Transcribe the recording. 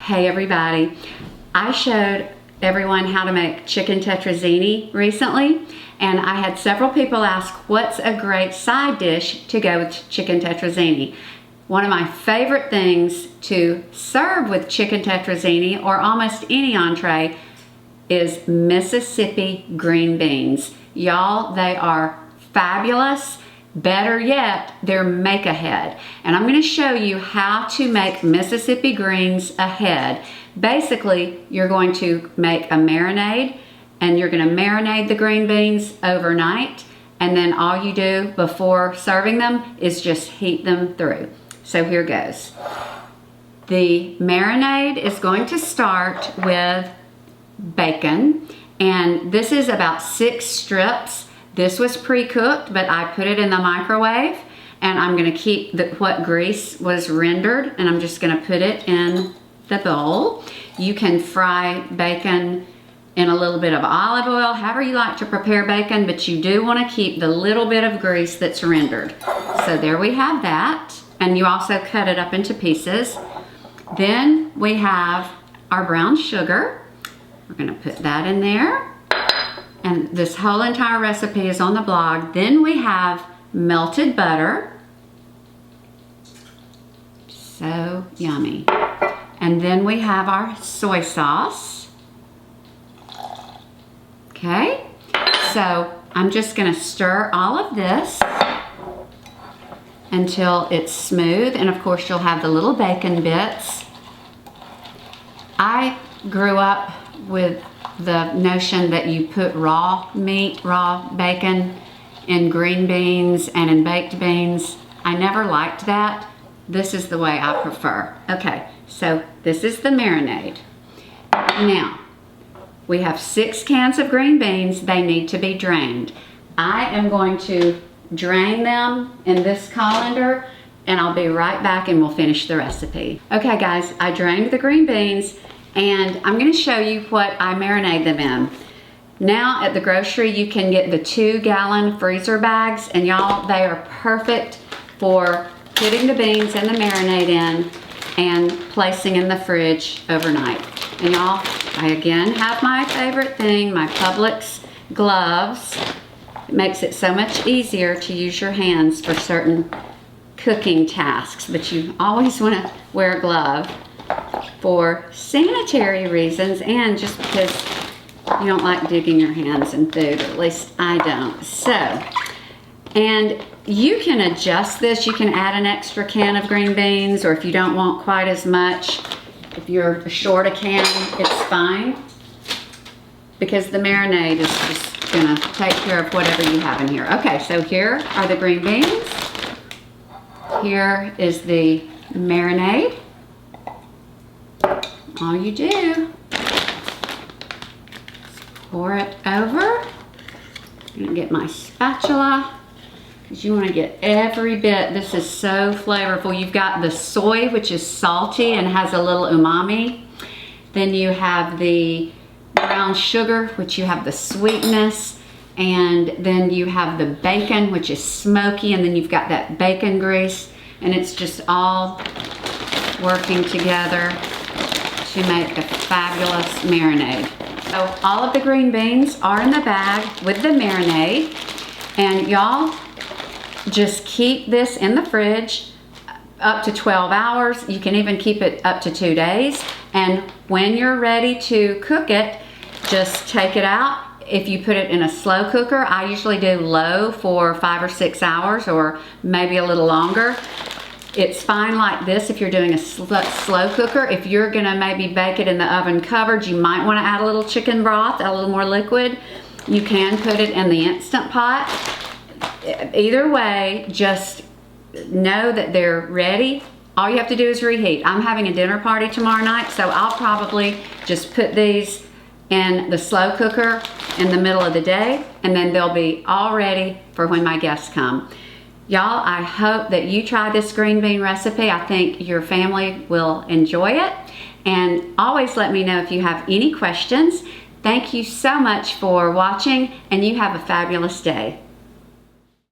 Hey everybody, I showed everyone how to make chicken tetrazzini recently, and I had several people ask what's a great side dish to go with chicken tetrazzini. One of my favorite things to serve with chicken tetrazzini or almost any entree is Mississippi green beans. Y'all, they are fabulous. Better yet, they're make-ahead. And I'm going to show you how to make Mississippi greens ahead. Basically, you're going to make a marinade, and you're going to marinate the green beans overnight, and then all you do before serving them is just heat them through. So here goes. The marinade is going to start with bacon, and this is about 6 strips. This was pre-cooked, but I put it in the microwave, and I'm going to keep what grease was rendered, and I'm just going to put it in the bowl. You can fry bacon in a little bit of olive oil, however you like to prepare bacon, but you do want to keep the little bit of grease that's rendered. So there we have that, and you also cut it up into pieces. Then we have our brown sugar. We're going to put that in there. And this whole entire recipe is on the blog. Then we have melted butter. So yummy. And then we have our soy sauce. Okay, so I'm just going to stir all of this until it's smooth. And of course you'll have the little bacon bits. I grew up with the notion that you put raw meat, raw bacon in green beans and in baked beans. I never liked that. This is the way I prefer. Okay, so this is the marinade. Now, we have 6 cans of green beans. They need to be drained. I am going to drain them in this colander, and I'll be right back and we'll finish the recipe. Okay guys, I drained the green beans, and I'm going to show you what I marinate them in. Now at the grocery you can get the 2-gallon freezer bags, and y'all, they are perfect for putting the beans and the marinade in and placing in the fridge overnight. And y'all, I again have my favorite thing, my Publix gloves. It makes it so much easier to use your hands for certain cooking tasks, but you always want to wear a glove for sanitary reasons and just because you don't like digging your hands in food, or at least I don't. So, and you can adjust this. You can add an extra can of green beans, or if you don't want quite as much, if you're short a can, it's fine, because the marinade is just gonna take care of whatever you have in here. Okay, so here are the green beans. Here is the marinade. All you do is pour it over. I'm gonna get my spatula, because you want to get every bit. This is so flavorful. You've got the soy, which is salty and has a little umami. Then you have the brown sugar, which you have the sweetness. And then you have the bacon, which is smoky. And then you've got that bacon grease. And it's just all working together to make a fabulous marinade. So all of the green beans are in the bag with the marinade. And y'all, just keep this in the fridge up to 12 hours. You can even keep it up to 2 days. And when you're ready to cook it, just take it out. If you put it in a slow cooker, I usually do low for 5 or 6 hours, or maybe a little longer. It's fine like this if you're doing a slow cooker. If you're gonna maybe bake it in the oven covered, you might wanna add a little chicken broth, a little more liquid. You can put it in the Instant Pot. Either way, just know that they're ready. All you have to do is reheat. I'm having a dinner party tomorrow night, so I'll probably just put these in the slow cooker in the middle of the day, and then they'll be all ready for when my guests come. Y'all, I hope that you try this green bean recipe. I think your family will enjoy it. And always let me know if you have any questions. Thank you so much for watching, and you have a fabulous day.